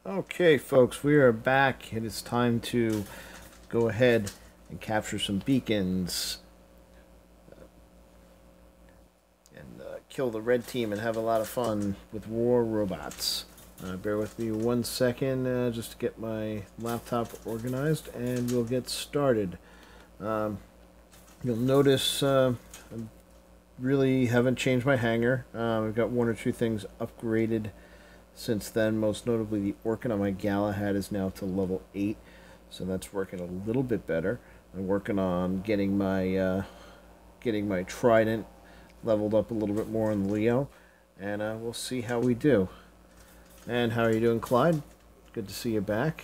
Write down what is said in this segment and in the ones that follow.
Okay, folks, we are back. It is time to go ahead and capture some beacons and kill the red team and have a lot of fun with war robots. Bear with me 1 second just to get my laptop organized and we'll get started. Um, you'll notice I really haven't changed my hangar. I've got one or two things upgraded since then, most notably the Orkin on my Galahad is now to level 8, so that's working a little bit better. I'm working on getting my Trident leveled up a little bit more on the Leo, and we'll see how we do. And how are you doing, Clyde? Good to see you back.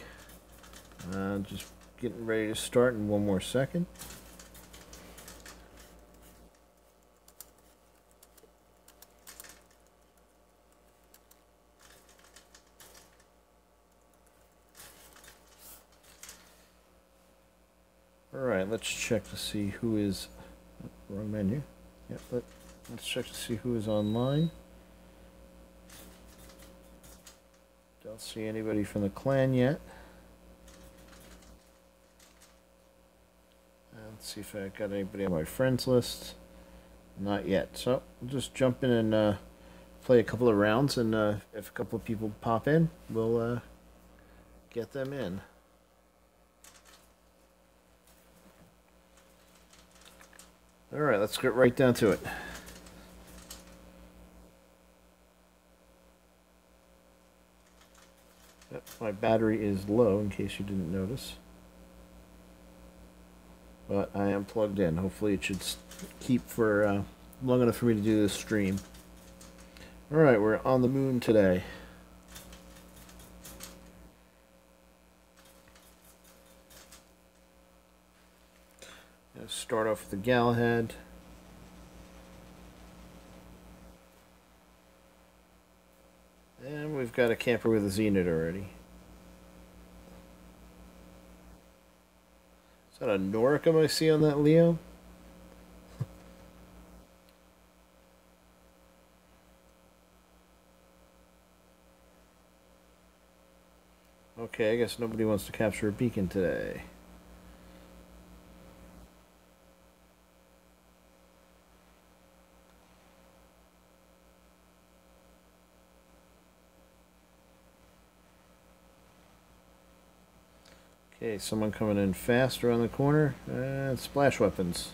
Just getting ready to start in one more second. Alright, let's check to see who is... Wrong menu. Yep, let's check to see who is online. Don't see anybody from the clan yet. Let's see if I got anybody on my friends list. Not yet. So, we'll just jump in and play a couple of rounds, and if a couple of people pop in, we'll get them in. Alright, let's get right down to it. Yep, my battery is low, in case you didn't notice. But I am plugged in. Hopefully it should keep for long enough for me to do this stream. Alright, we're on the moon today. Start off with the Galahad. And we've got a camper with a Zenith already. Is that a Noricum I see on that Leo? Okay, I guess nobody wants to capture a beacon today. Okay, someone coming in fast around the corner. Splash weapons.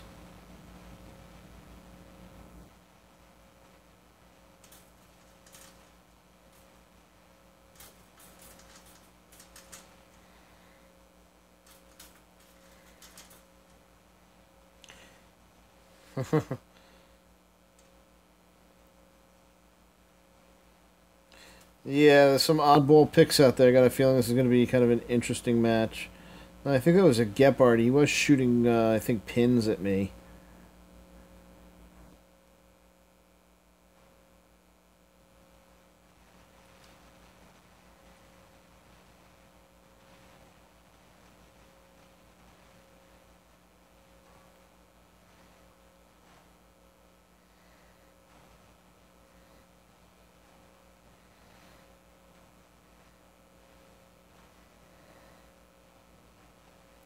Yeah, there's some oddball picks out there. I got a feeling this is going to be kind of an interesting match. I think that was a Gepard. He was shooting, I think, pins at me.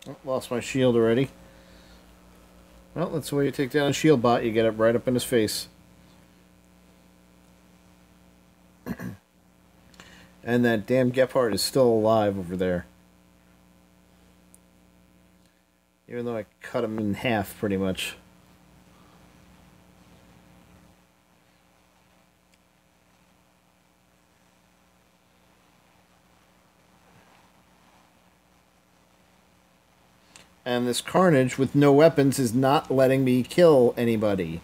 Oh, lost my shield already. Well, that's the way you take down a shield bot. You get it right up in his face. And that damn Gepard is still alive over there. Even though I cut him in half, pretty much. And this Carnage with no weapons is not letting me kill anybody.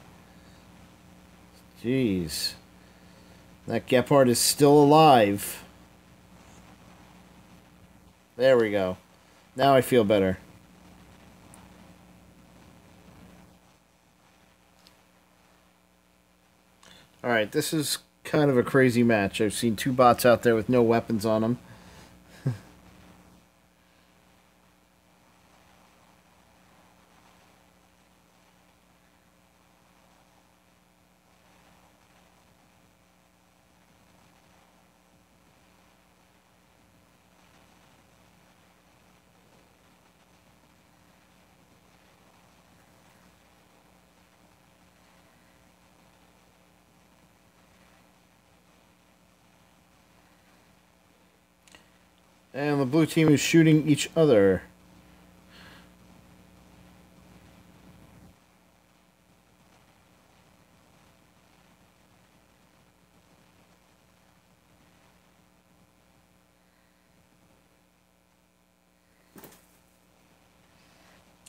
Jeez. That Gepard is still alive. There we go. Now I feel better. Alright, this is kind of a crazy match. I've seen two bots out there with no weapons on them. And the blue team is shooting each other.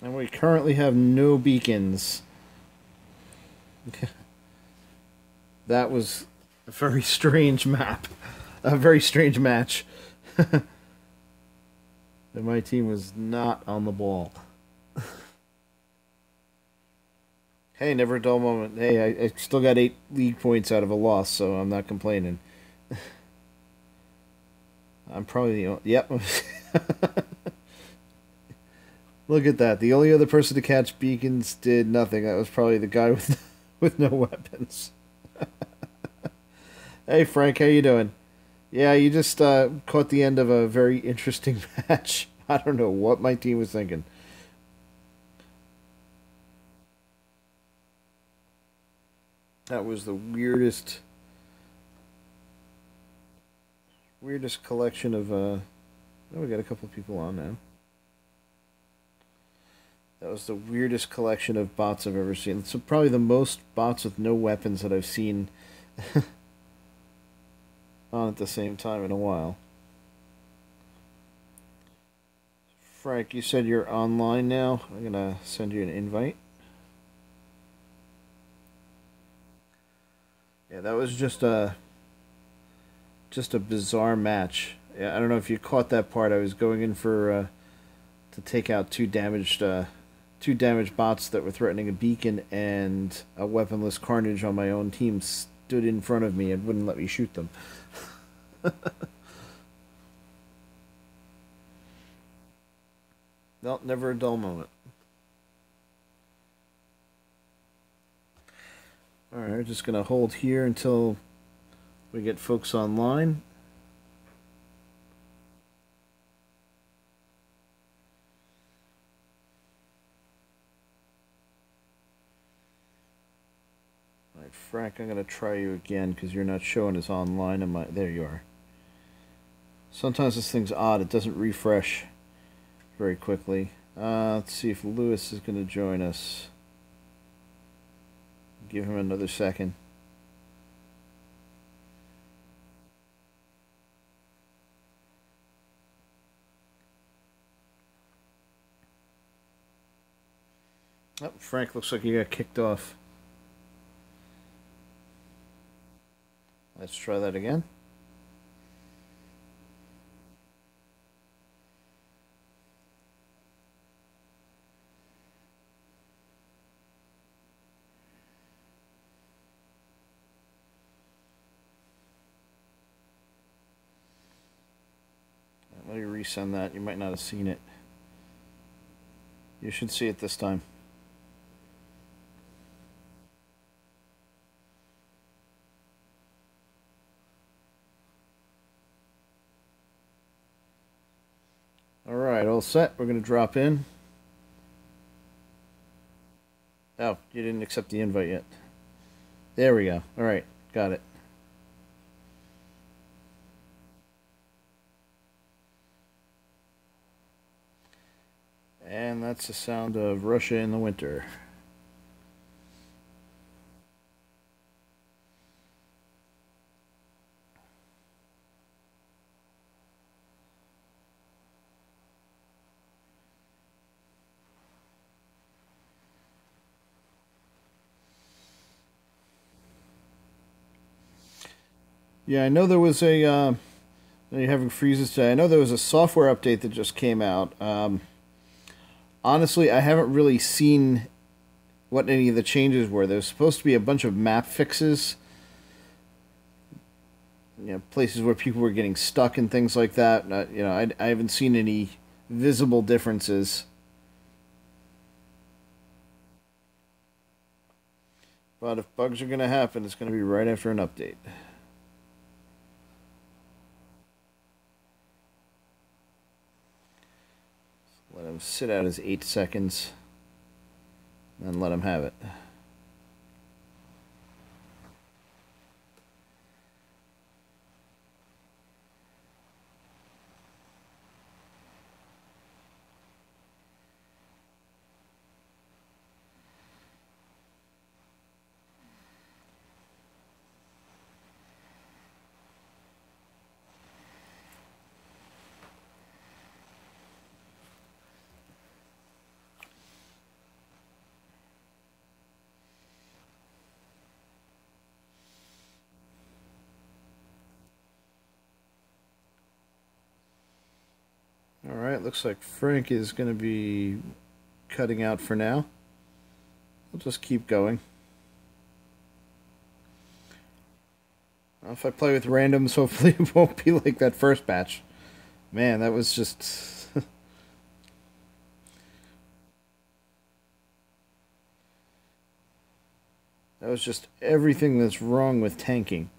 And we currently have no beacons. That was a very strange map. A very strange match. And my team was not on the ball. Hey, never a dull moment. Hey, I still got 8 league points out of a loss, so I'm not complaining. I'm probably the only... Yep. Look at that. The only other person to catch beacons did nothing. That was probably the guy with with no weapons. Hey, Frank, how you doing? Yeah, you just caught the end of a very interesting match. I don't know what my team was thinking. That was the weirdest collection of oh, we got a couple people on now. That was the weirdest collection of bots I've ever seen. It's probably the most bots with no weapons that I've seen on at the same time in a while. Frank, you said you're online now. I'm gonna send you an invite. Yeah, that was just a bizarre match. Yeah, I don't know if you caught that part. I was going in for to take out two damaged bots that were threatening a beacon, and a weaponless Carnage on my own team stood in front of me and wouldn't let me shoot them. No, never a dull moment. Alright, we're just going to hold here until we get folks online. Alright, Frank, I'm going to try you again because you're not showing us online. There you are. Sometimes this thing's odd. It doesn't refresh very quickly. Let's see if Lewis is going to join us. Give him another second. Oh, Frank looks like he got kicked off. Let's try that again. Let me resend that. You might not have seen it. You should see it this time. Alright, all set. We're going to drop in. Oh, you didn't accept the invite yet. There we go. Alright, got it. And that's the sound of Russia in the winter. Yeah, I know there was a. You're having freezes today. I know there was a software update that just came out. Honestly, I haven't really seen what any of the changes were. There's supposed to be a bunch of map fixes. You know, places where people were getting stuck and things like that. You know, I haven't seen any visible differences. But if bugs are going to happen, it's going to be right after an update. Let him sit out his 8 seconds, and let him have it. Alright, looks like Frank is going to be cutting out for now. We'll just keep going. If I play with randoms, hopefully it won't be like that first batch. Man, that was just... that was just everything that's wrong with tanking.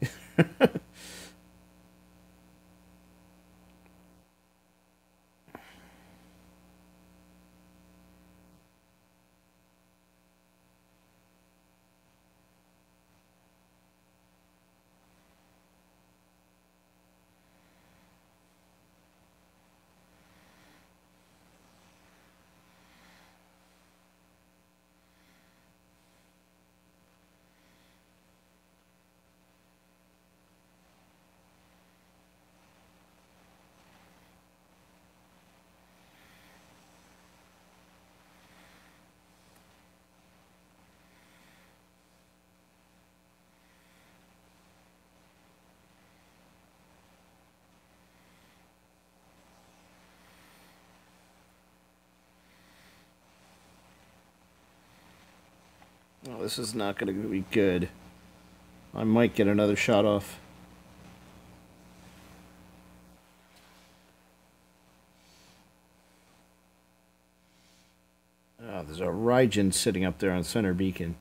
Oh, this is not going to be good. I might get another shot off. Oh, there's a Raijin sitting up there on center beacon.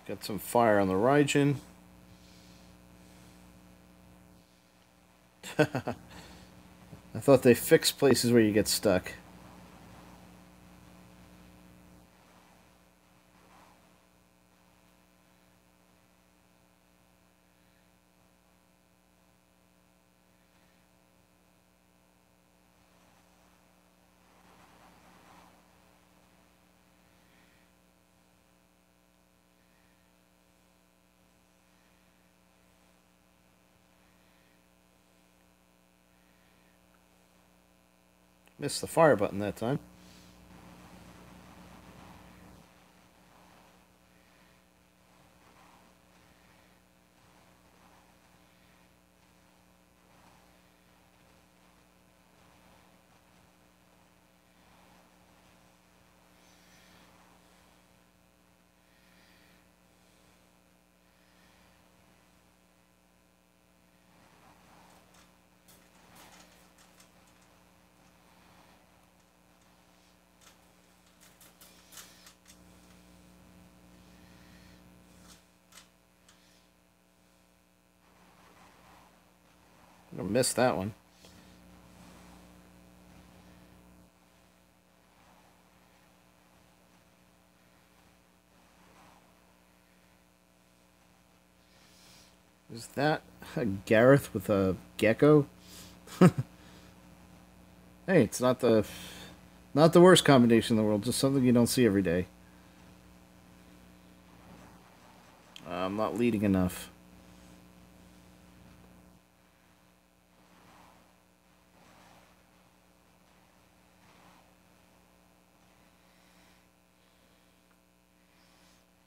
Got some fire on the Raijin. I thought they fixed places where you get stuck. Missed the fire button that time. I missed that one. Is that a Gareth with a gecko? Hey, it's not the worst combination in the world, just something you don't see every day. I'm not leading enough.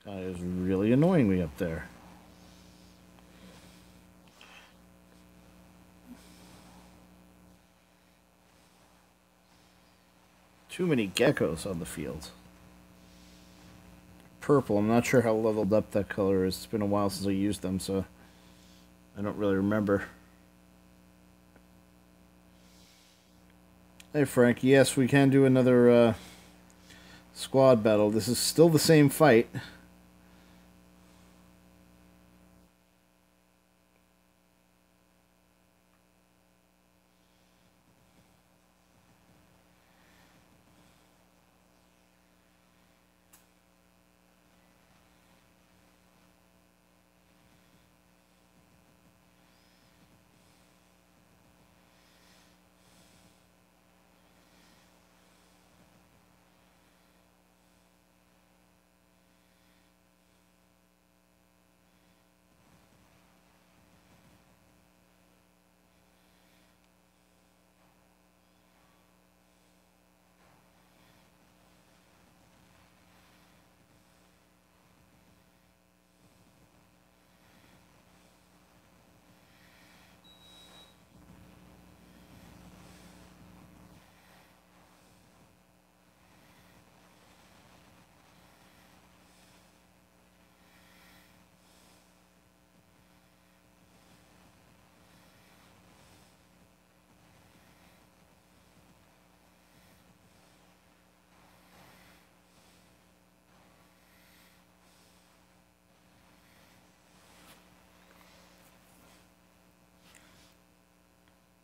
That is really annoying me up there. Too many geckos on the field. Purple, I'm not sure how leveled up that color is. It's been a while since I used them, so I don't really remember. Hey Frank, yes, we can do another squad battle. This is still the same fight.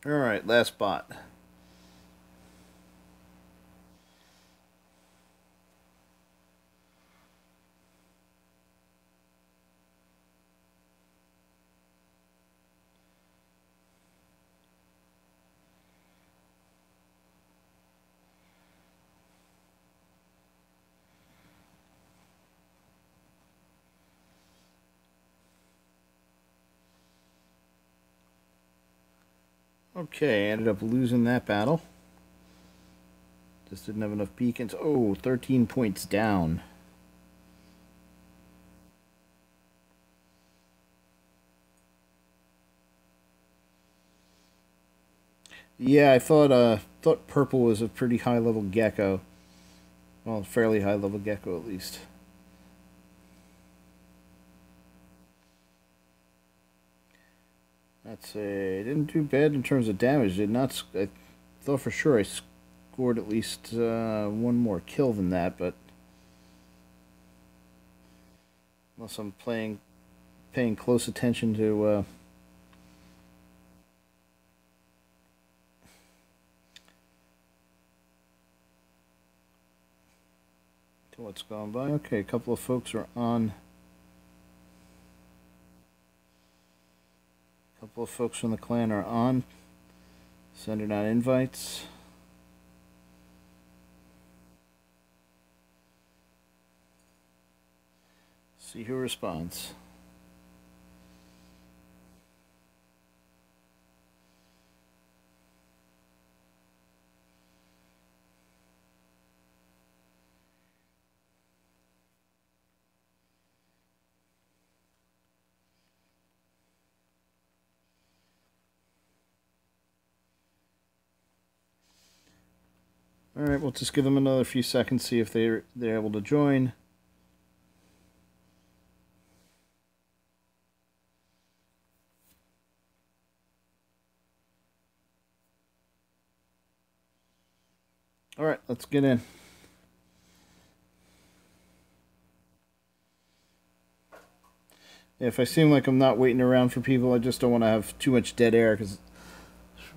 Alright, last spot. Okay, ended up losing that battle. Just didn't have enough beacons. Oh, 13 points down. Yeah, I thought purple was a pretty high level gecko. Well, fairly high level gecko at least. That's a didn't do bad in terms of damage. Did not. I thought for sure I scored at least one more kill than that, but unless I'm paying close attention to what's gone by. Okay, a couple of folks are on. A couple of folks from the clan are on. Sending out invites. See who responds. Alright, we'll just give them another few seconds, see if they're able to join. Alright, let's get in. If I seem like I'm not waiting around for people, I just don't want to have too much dead air, because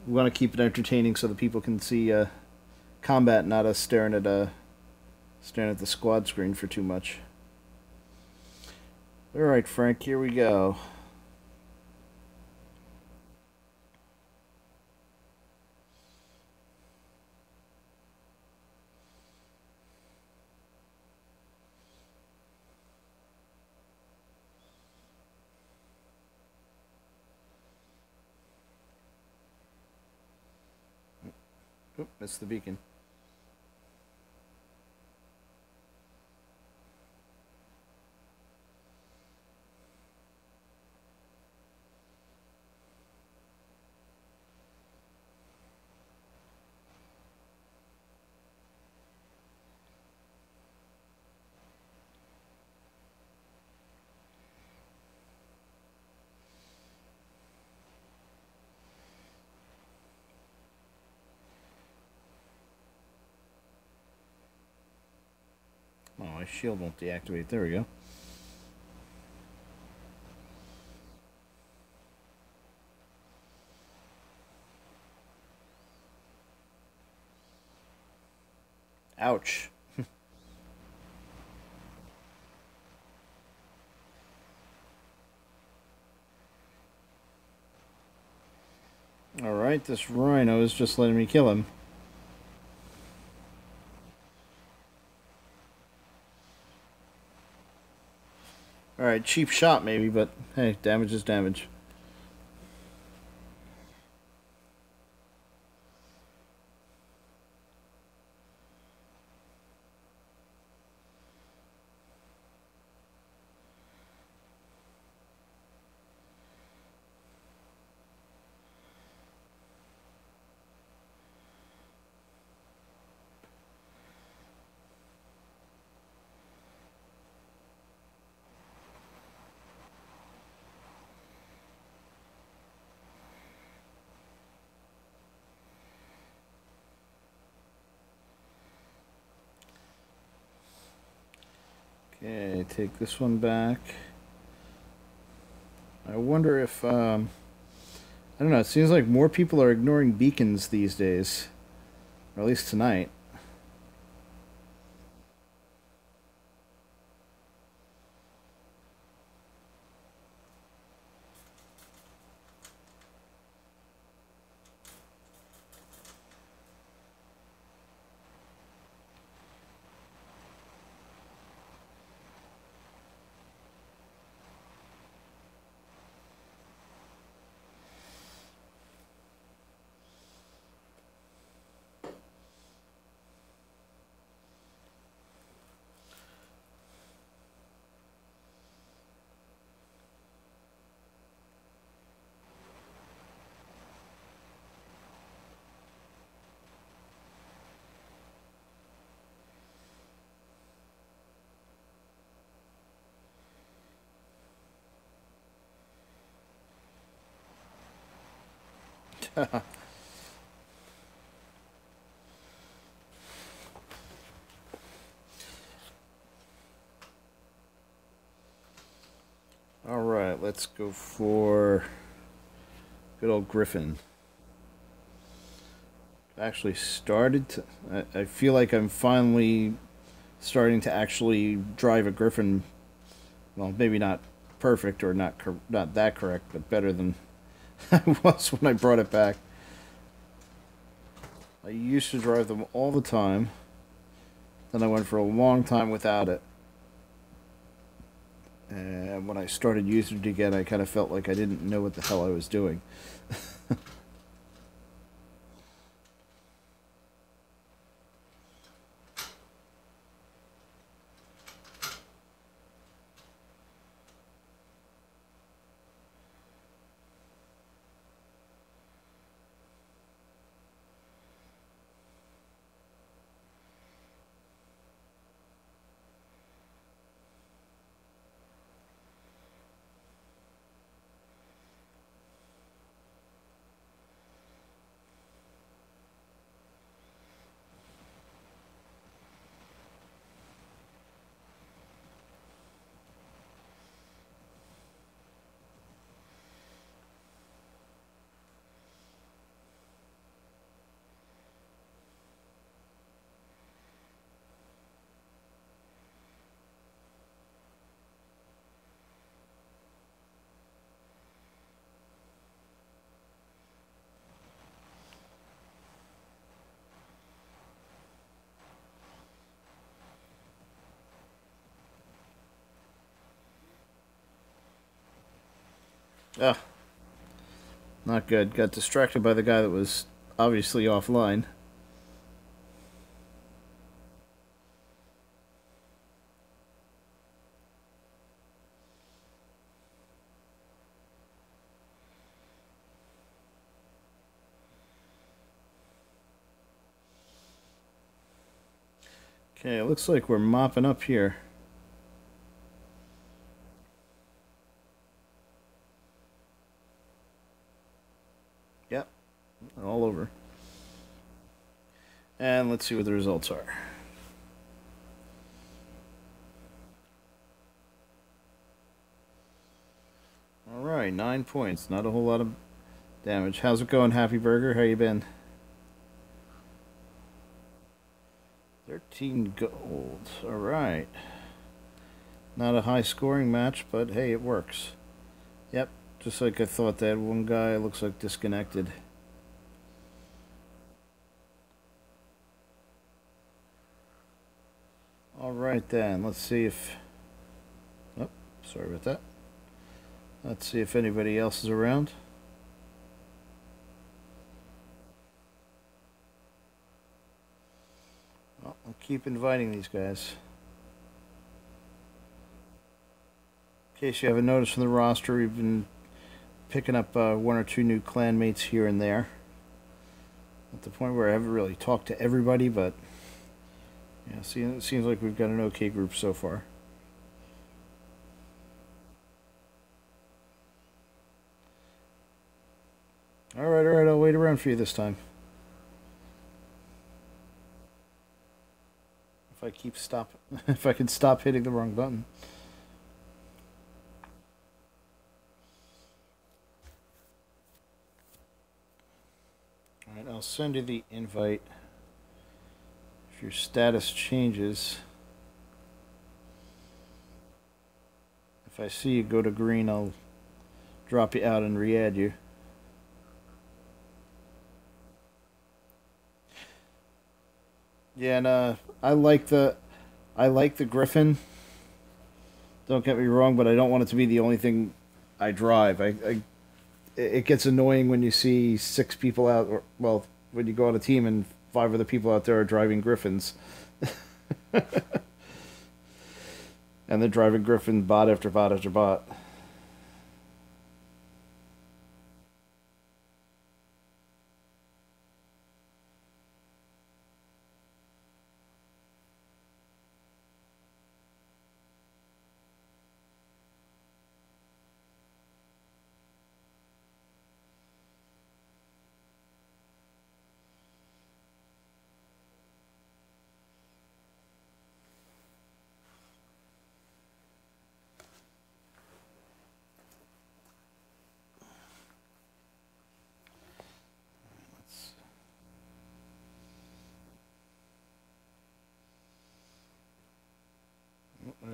we want to keep it entertaining so that people can see combat, not us staring at the squad screen for too much. Alright, Frank, here we go. Oop, missed the beacon. Oh, my shield won't deactivate. There we go. Ouch. Alright, this rhino is just letting me kill him. Alright, cheap shot maybe, but hey, damage is damage. Okay, take this one back. I wonder if I don't know, it seems like more people are ignoring beacons these days. Or at least tonight. Alright, let's go for good old Griffin. Actually started to, I feel like I'm finally starting to actually drive a Griffin. Well, maybe not perfect or not that correct, but better than I was when I brought it back. I used to drive them all the time. Then I went for a long time without it. And when I started using it again, I kind of felt like I didn't know what the hell I was doing. Ah, not good. Got distracted by the guy that was obviously offline. Okay, it looks like we're mopping up here. Yep, all over. And let's see what the results are. Alright, 9 points. Not a whole lot of damage. How's it going, Happy Burger? How you been? 13 gold. Alright. Not a high scoring match, but hey, it works. Yep, just like I thought. That one guy looks like disconnected. Alright then, let's see if... Oh, sorry about that. Let's see if anybody else is around. Well, I'll keep inviting these guys. In case you haven't noticed from the roster, we've been picking up one or two new clanmates here and there. At the point where I haven't really talked to everybody, but yeah, it seems like we've got an okay group so far. Alright, I'll wait around for you this time. If I can stop hitting the wrong button. I'll send you the invite. If your status changes, if I see you go to green, I'll drop you out and re-add you. Yeah, and I like the Griffin. Don't get me wrong, but I don't want it to be the only thing I drive. It gets annoying when you see 6 people out, or well, when you go on a team and 5 other people out there are driving Griffins, and they're driving Griffin bot after bot after bot.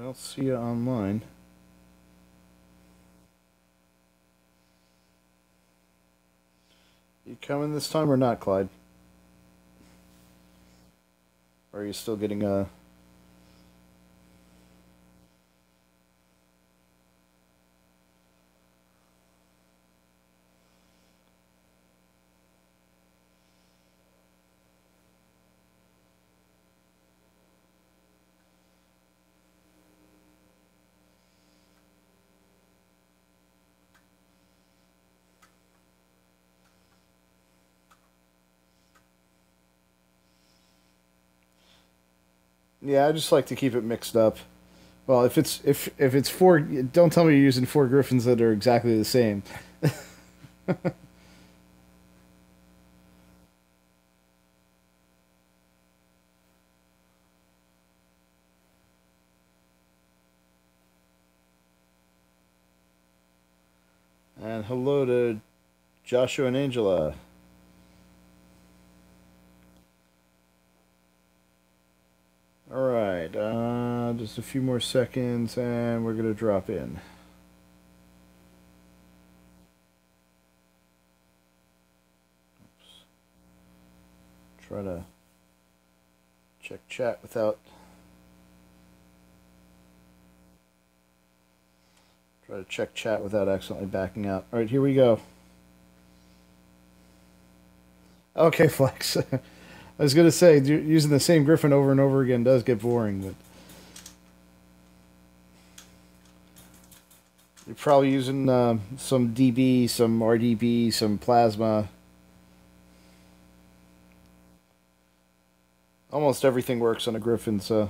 I'll see you online. You coming this time or not, Clyde? Or are you still getting a... Yeah, I just like to keep it mixed up. Well, if it's 4, don't tell me you're using 4 Griffins that are exactly the same. And hello to Joshua and Angela. All right, just a few more seconds, and we're gonna drop in. Oops. Try to check chat without. Try to check chat without accidentally backing out. All right, here we go. Okay, Flex. I was gonna say using the same Griffin over and over again does get boring, but you're probably using some DB, some RDB, some plasma. Almost everything works on a Griffin, so.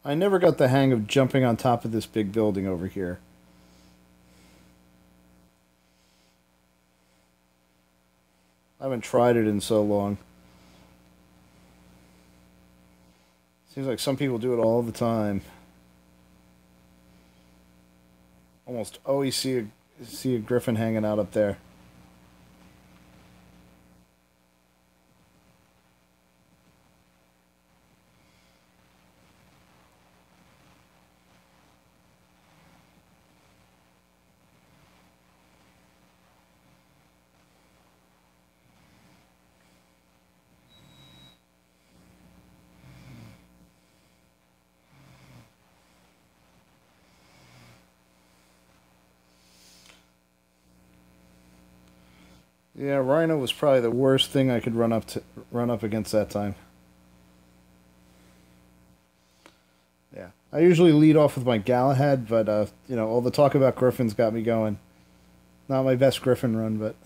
I never got the hang of jumping on top of this big building over here. I haven't tried it in so long. Seems like some people do it all the time. Almost always see a Griffin hanging out up there. Yeah, Rhino was probably the worst thing I could run up against that time. Yeah, I usually lead off with my Galahad, but all the talk about Griffins got me going. Not my best Griffin run, but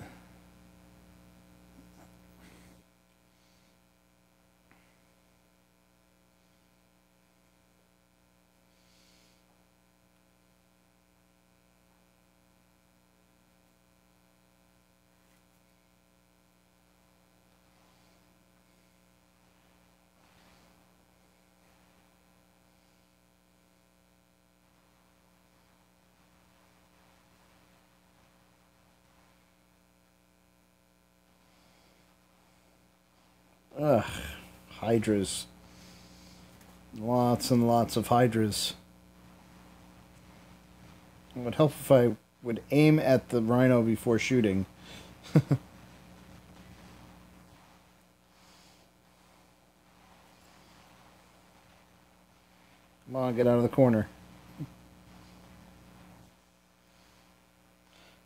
Ugh, hydras. Lots and lots of hydras. It would help if I would aim at the rhino before shooting. Come on, get out of the corner.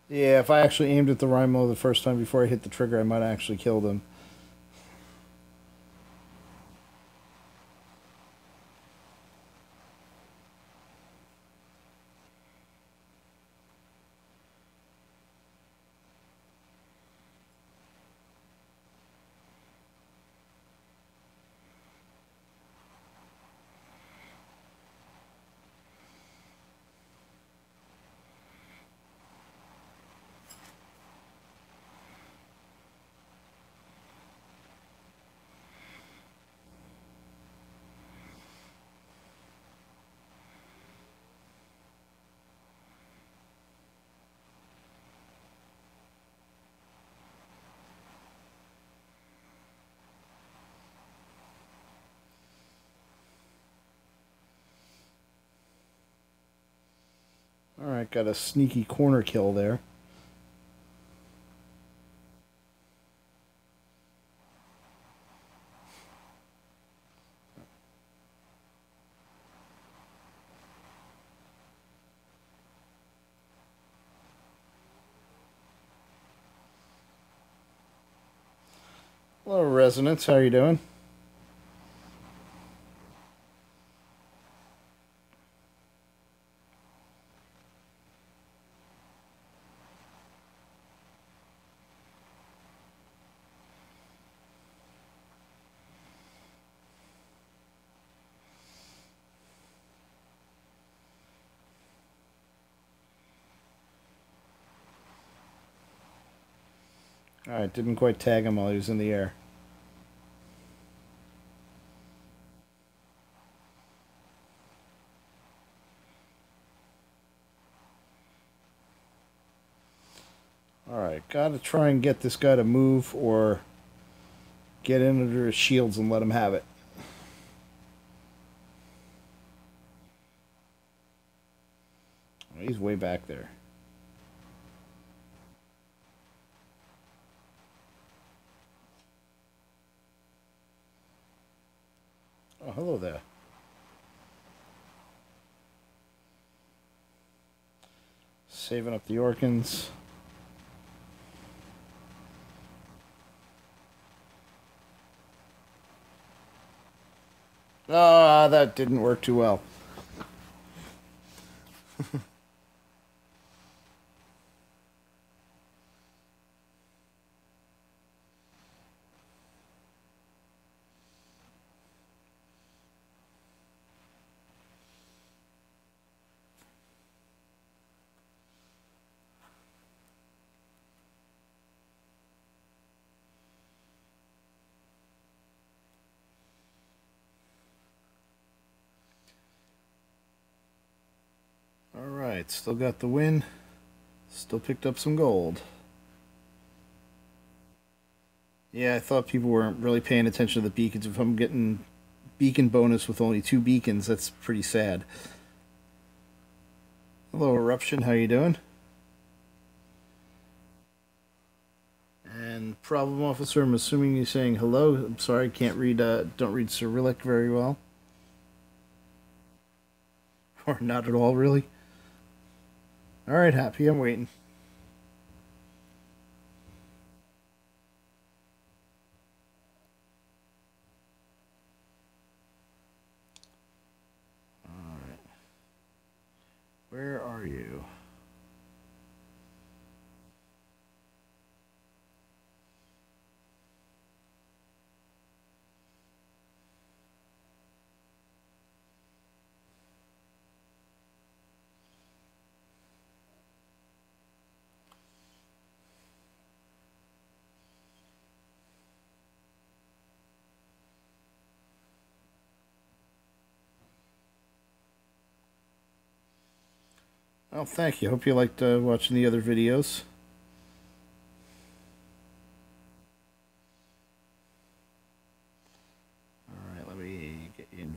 Yeah, if I actually aimed at the rhino the first time before I hit the trigger, I might have actually killed him. Alright, got a sneaky corner kill there. Hello, Resonance. How are you doing? Alright, didn't quite tag him while he was in the air. Alright, gotta try and get this guy to move or get in under his shields and let him have it. Oh, he's way back there. Oh, hello there. Saving up the Orkans. Ah, that didn't work too well. Alright, still got the win. Still picked up some gold. Yeah, I thought people weren't really paying attention to the beacons. If I'm getting beacon bonus with only 2 beacons, that's pretty sad. Hello, Eruption. How you doing? And Problem Officer, I'm assuming you're saying hello. I'm sorry, can't read, don't read Cyrillic very well. Or not at all, really. Alright, Happy, I'm waiting. Alright. Where are you? Oh, thank you. Hope you liked watching the other videos.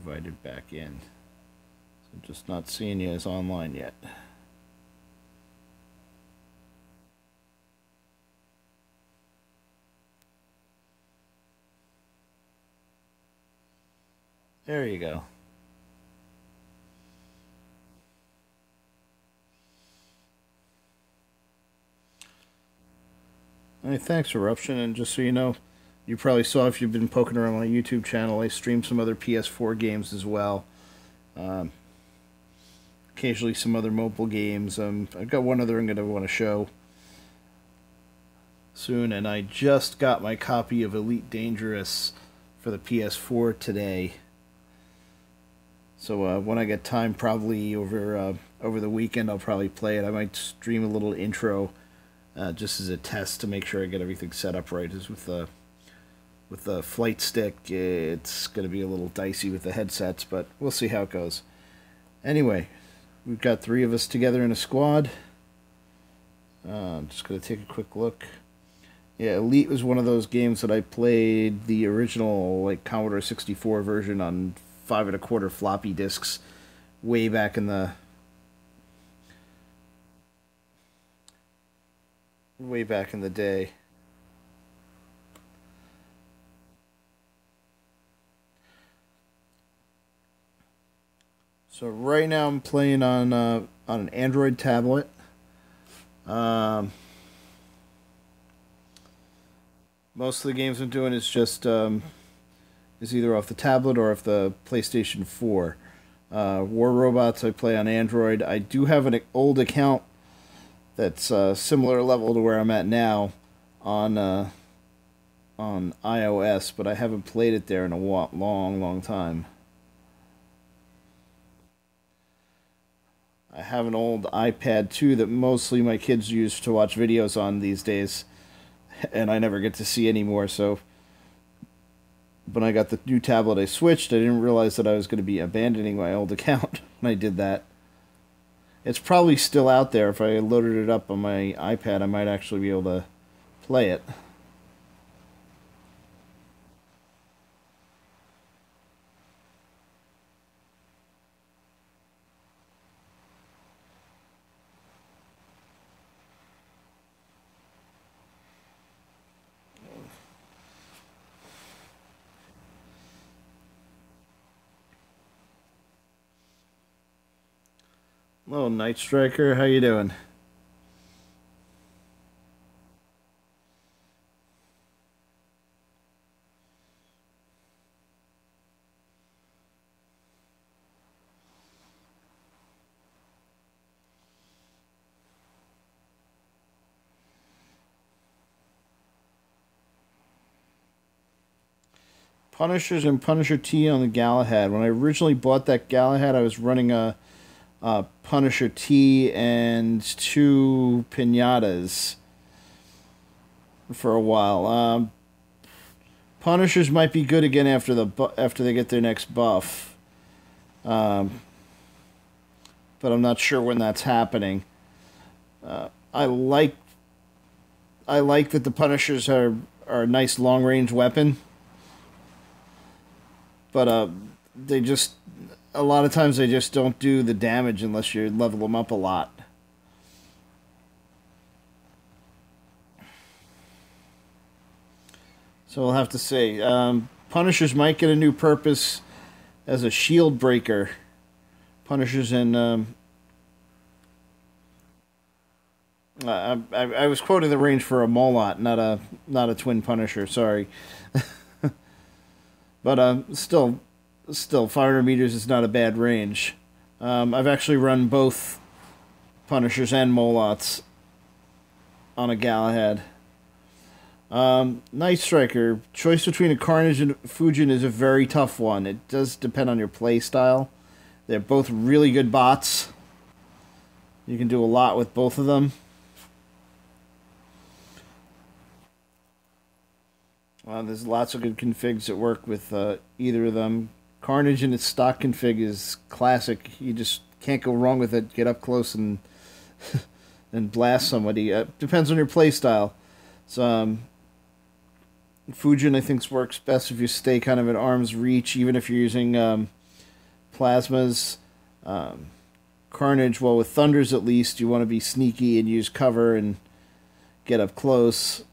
invited back in. So just not seeing you as online yet. There you go. Hey, thanks, Eruption, and just so you know, you probably saw if you've been poking around my YouTube channel, I stream some other PS4 games as well. Occasionally some other mobile games. I've got one other I'm going to want to show soon, and I just got my copy of Elite Dangerous for the PS4 today. So when I get time, probably over the weekend, I'll probably play it. I might stream a little intro just as a test to make sure I get everything set up right. As with the flight stick, it's going to be a little dicey with the headsets, but we'll see how it goes. Anyway, we've got 3 of us together in a squad. I'm just going to take a quick look. Yeah, Elite was one of those games that I played the original like Commodore 64 version on 5 1/4 floppy disks way back in the day. So right now I'm playing on an Android tablet. Most of the games I'm doing is just is either off the tablet or off the PlayStation 4. War Robots I play on Android. I do have an old account that's similar level to where I'm at now on iOS, but I haven't played it there in a long time. I have an old iPad too that mostly my kids use to watch videos on these days, and I never get to see anymore. So when I got the new tablet, I switched. I didn't realize that I was going to be abandoning my old account when I did that. It's probably still out there. If I loaded it up on my iPad, I might actually be able to play it. Hello, Night Striker. How you doing? Punishers and Punisher T on the Galahad. When I originally bought that Galahad, I was running a Punisher T and 2 Pinatas for a while. Punishers might be good again after they get their next buff, but I'm not sure when that's happening. I like that the Punishers are a nice long range weapon, but they just a lot of times they just don't do the damage unless you level them up a lot. So I'll have to say, Punishers might get a new purpose as a shield breaker. Punishers and I was quoting the range for a Molot, not a twin Punisher. Sorry, but still 500 meters is not a bad range. I've actually run both Punishers and Molots on a Galahad. Night Striker. Choice between a Carnage and Fujin is a very tough one. It does depend on your play style. They're both really good bots. You can do a lot with both of them. There's lots of good configs that work with either of them. Carnage in its stock config is classic. You just can't go wrong with it. Get up close and and blast somebody. Depends on your play style. So Fujin I think works best if you stay kind of at arm's reach, even if you're using plasmas. Um, Carnage, well, with Thunders at least, you want to be sneaky and use cover and get up close.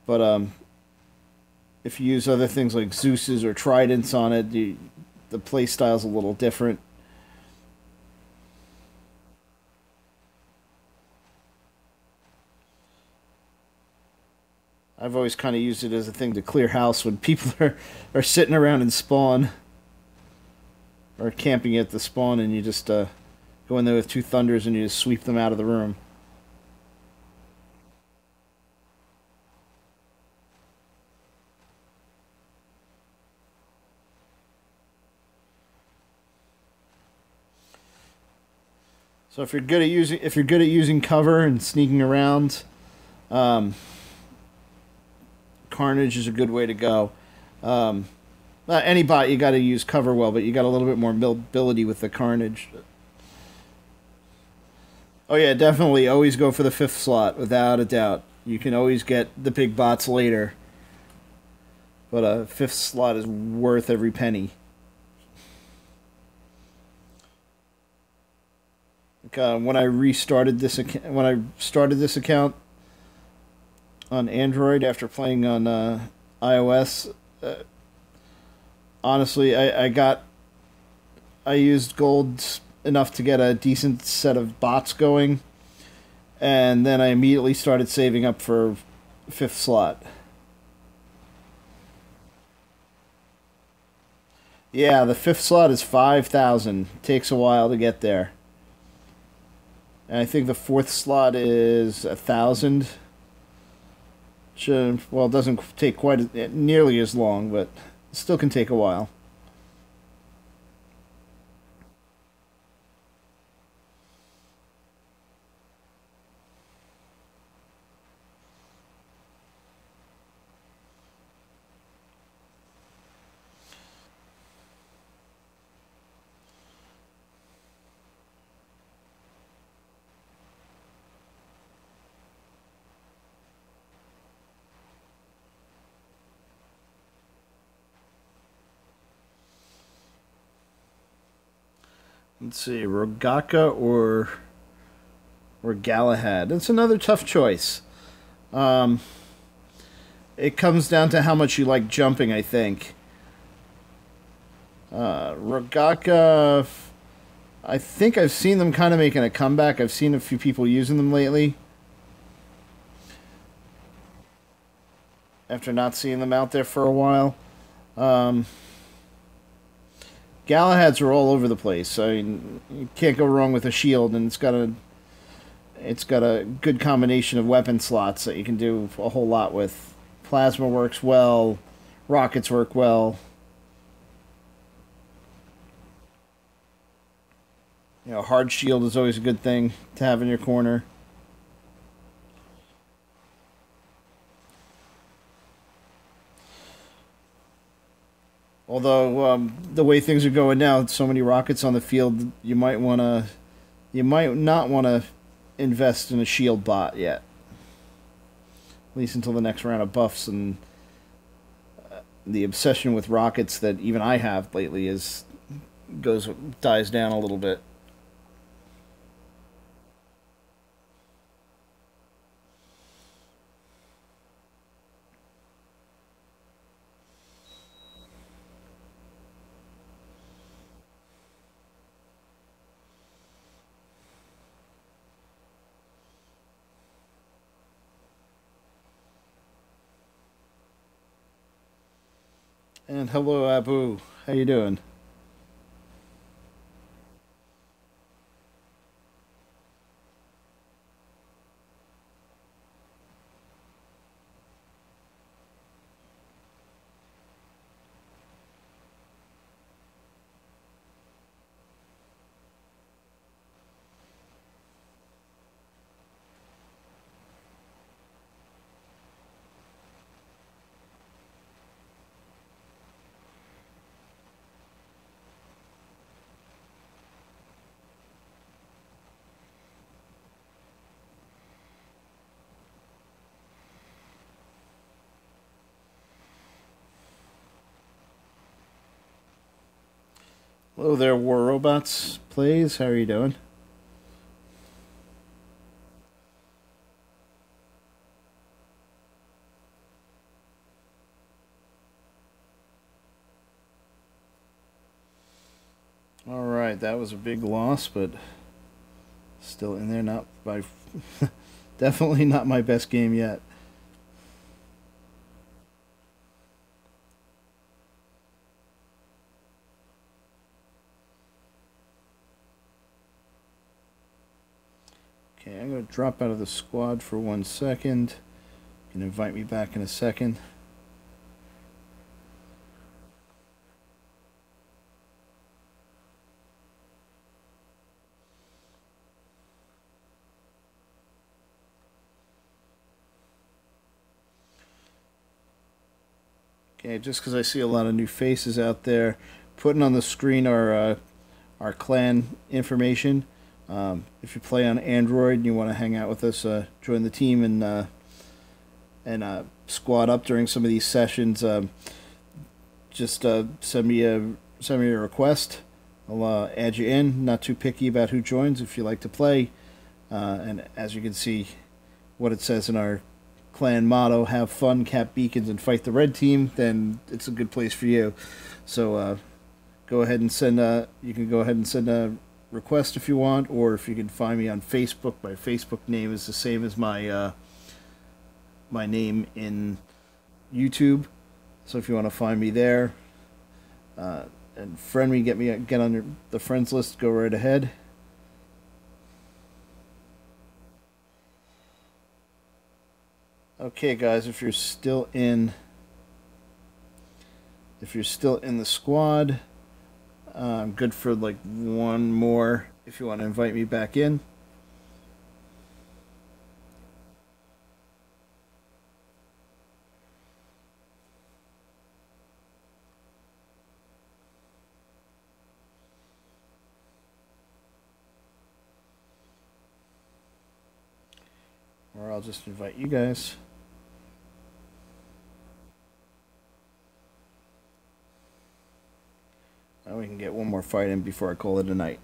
But if you use other things like Zeus's or Tridents on it, the play style's a little different. I've always kind of used it as a thing to clear house when people are sitting around in spawn or camping at the spawn, and you just go in there with two Thunders and you just sweep them out of the room. So if you're good at using cover and sneaking around, um, Carnage is a good way to go. Any bot you got to use cover well, but you got a little bit more mobility with the Carnage. Oh yeah, definitely always go for the 5th slot without a doubt. You can always get the big bots later, but a 5th slot is worth every penny. When I started this account on Android after playing on iOS, honestly, I used gold enough to get a decent set of bots going, and then I immediately started saving up for 5th slot. Yeah, the 5th slot is 5,000. Takes a while to get there. And I think the 4th slot is 1,000. Well, it doesn't take quite nearly as long, but it still can take a while. Let's see, Rogaka or Galahad. That's another tough choice. Um, it comes down to how much you like jumping, I think. Rogaka, I think I've seen them kind of making a comeback. I've seen a few people using them lately. After not seeing them out there for a while. Um, Galahads are all over the place. I mean, you can't go wrong with a shield, and it's got a good combination of weapon slots that you can do a whole lot with. Plasma works well, rockets work well. You know, hard shield is always a good thing to have in your corner. Although the way things are going now, so many rockets on the field, you might not want to invest in a shield bot yet. At least until the next round of buffs, and the obsession with rockets that even I have lately dies down a little bit. And hello, Abu. How you doing? Hello there, War Robots Plays. How are you doing? All right, that was a big loss, but still in there. Not by, definitely not my best game yet. Okay, I'm going to drop out of the squad for 1 second. You can invite me back in a second. Okay, just because I see a lot of new faces out there, putting on the screen our clan information. If you play on Android and you want to hang out with us, join the team and squad up during some of these sessions. Just send me a request. I'll add you in. Not too picky about who joins if you like to play. And as you can see, what it says in our clan motto, have fun, cap beacons, and fight the red team, then it's a good place for you. So go ahead and send you can go ahead and send a request if you want, or if you can find me on Facebook. My Facebook name is the same as my name in YouTube. So if you want to find me there and friend me, get on the friends list, go right ahead. Okay, guys, if you're still in the squad, I'm good for like one more if you want to invite me back in. Or I'll just invite you guys. Now we can get one more fight in before I call it a night.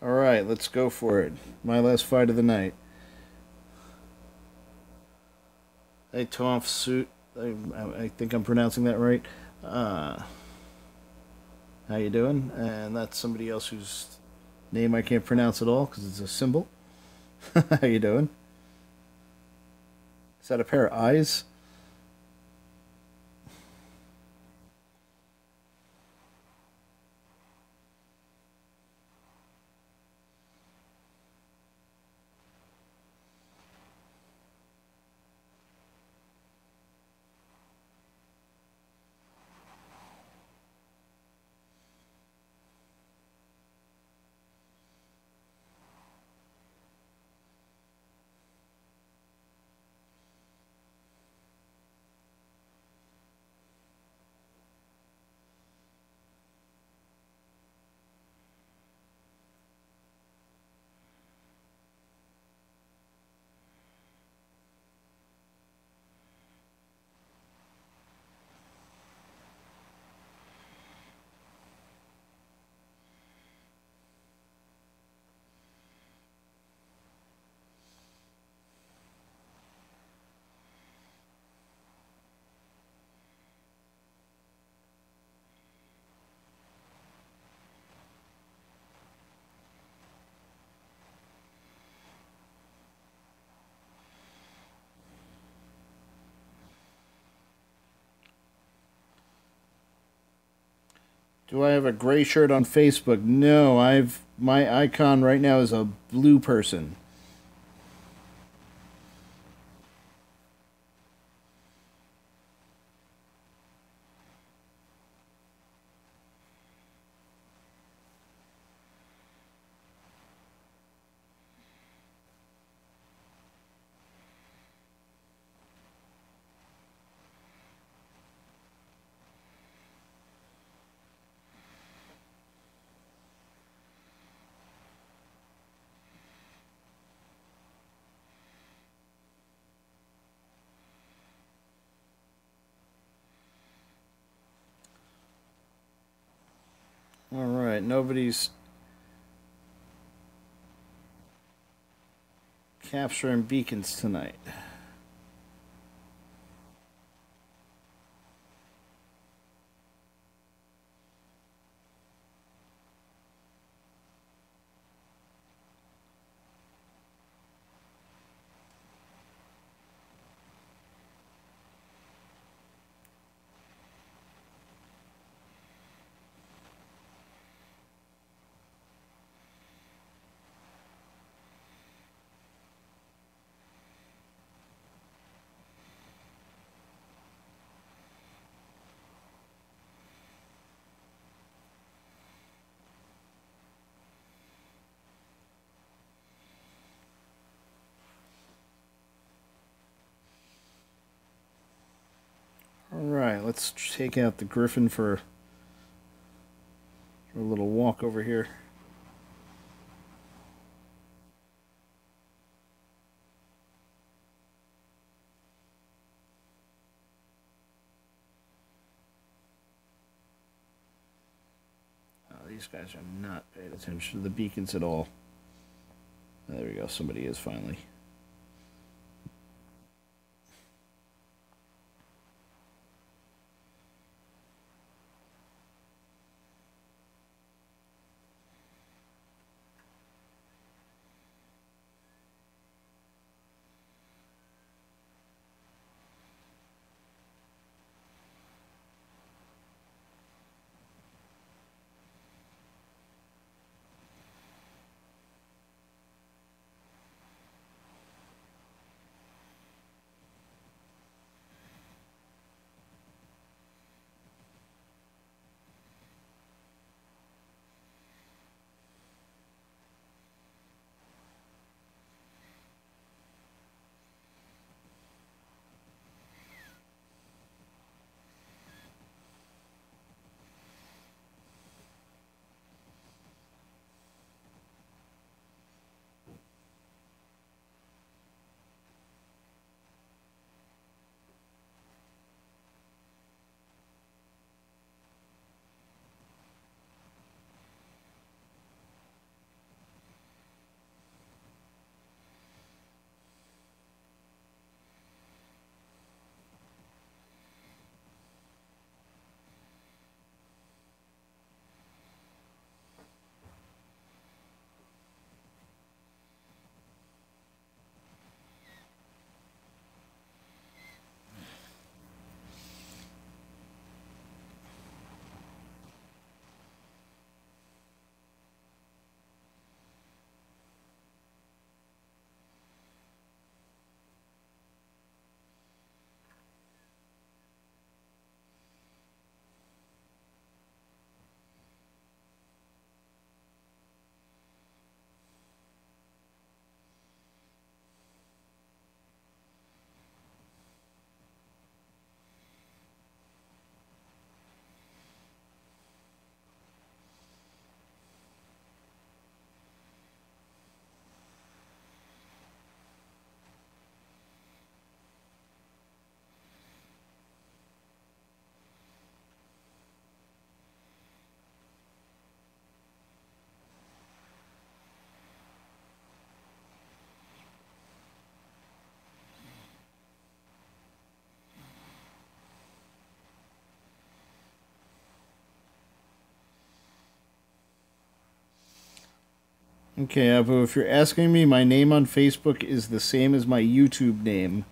Alright, let's go for it. My last fight of the night. Hey, Tomf Suit. I think I'm pronouncing that right. How you doing? And that's somebody else whose name I can't pronounce at all because it's a symbol. How you doing? Is that a pair of eyes? Do I have a gray shirt on Facebook? No, my icon right now is a blue person. All right, nobody's capturing beacons tonight. All right, let's take out the Griffin for a little walk over here. Oh, these guys are not paying attention to the beacons at all. There we go. Somebody is finally. Okay, Abu, if you're asking me, my name on Facebook is the same as my YouTube name.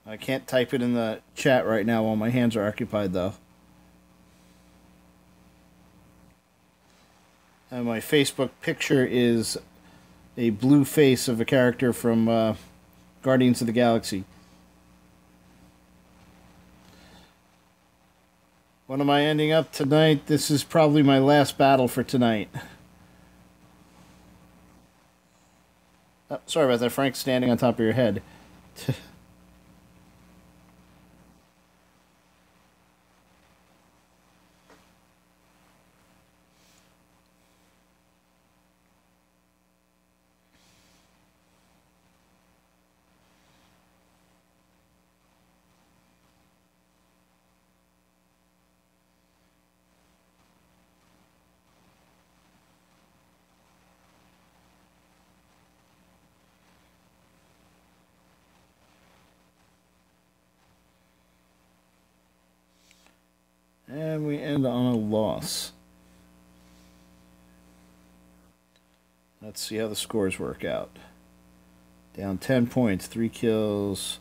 I can't type it in the chat right now while my hands are occupied, though. And my Facebook picture is a blue face of a character from Guardians of the Galaxy. When am I ending up tonight? This is probably my last battle for tonight. Oh, sorry about that, Frank, standing on top of your head. And we end on a loss. Let's see how the scores work out. Down 10 points, 3 kills,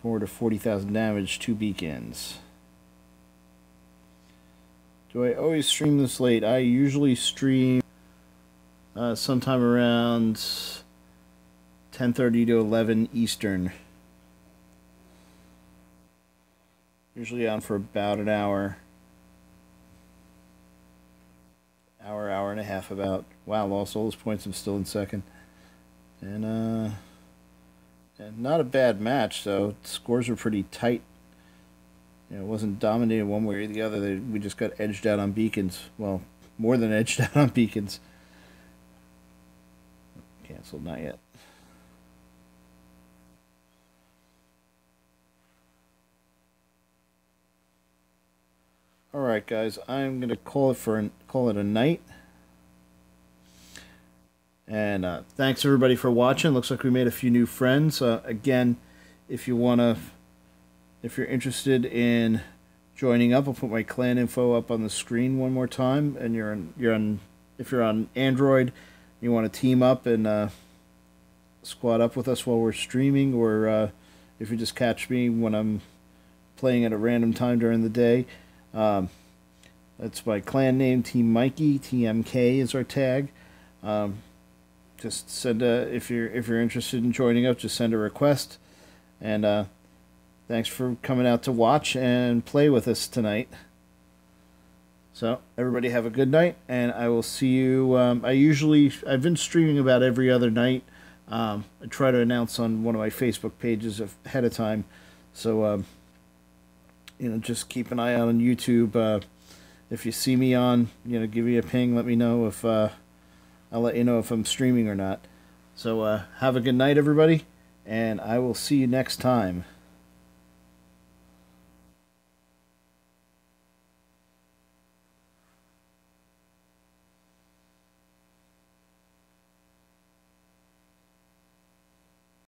4 to 40,000 damage, 2 beacons. Do I always stream this late? I usually stream sometime around 10:30 to 11 Eastern. Usually on for about an hour. Hour and a half about. Wow, lost all those points. I'm still in second. And not a bad match, though. Scores were pretty tight. You know, it wasn't dominated one way or the other. We just got edged out on beacons. Well, more than edged out on beacons. Canceled, not yet. All right, guys, I'm gonna call it a night. And thanks everybody for watching. Looks like we made a few new friends. Again, if you're interested in joining up, I'll put my clan info up on the screen one more time. And if you're on Android, you want to team up and squad up with us while we're streaming, or if you just catch me when I'm playing at a random time during the day. That's my clan name, Team Mikey. TMK is our tag. Just send if you're interested in joining up, just send a request. And thanks for coming out to watch and play with us tonight. So everybody have a good night, and I will see you. I've been streaming about every other night. I try to announce on one of my Facebook pages ahead of time. So just keep an eye out on YouTube. If you see me on, give me a ping. Let me know if I'll let you know if I'm streaming or not. So have a good night, everybody, and I will see you next time.